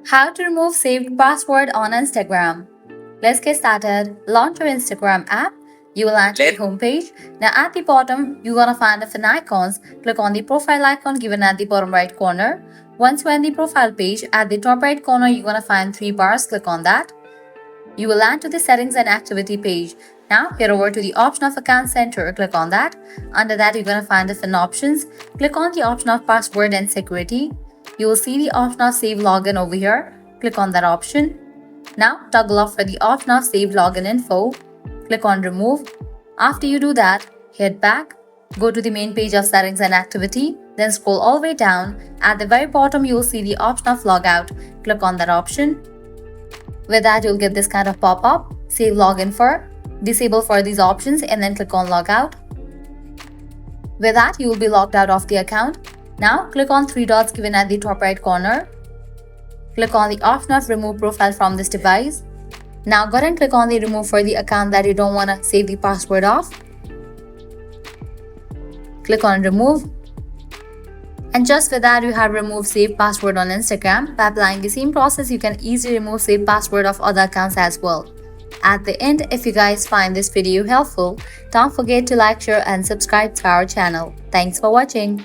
How to remove saved password on Instagram. Let's get started. Launch your Instagram app. You will enter the homepage. Now at the bottom, you're gonna find different icons. Click on the profile icon given at the bottom right corner. Once you're in the profile page, at the top right corner, you're gonna find three bars. Click on that. You will land to the settings and activity page. Now head over to the option of account center, click on that. Under that you're going to find different options. Click on the option of password and security. You will see the option of save login over here. Click on that option. Now toggle off for the option of save login info. Click on remove. After you do that, head back. Go to the main page of settings and activity. Then scroll all the way down. At the very bottom you will see the option of logout. Click on that option. With that, you'll get this kind of pop-up. Save login for, disable for these options and then click on logout. With that, you will be logged out of the account. Now, click on three dots given at the top right corner. Click on the option of remove profile from this device. Now, go ahead and click on the remove for the account that you don't want to save the password of. Click on remove. And just with that, you have removed saved password on Instagram. By applying the same process, you can easily remove saved password of other accounts as well. At the end, if you guys find this video helpful, don't forget to like, share and subscribe to our channel. Thanks for watching.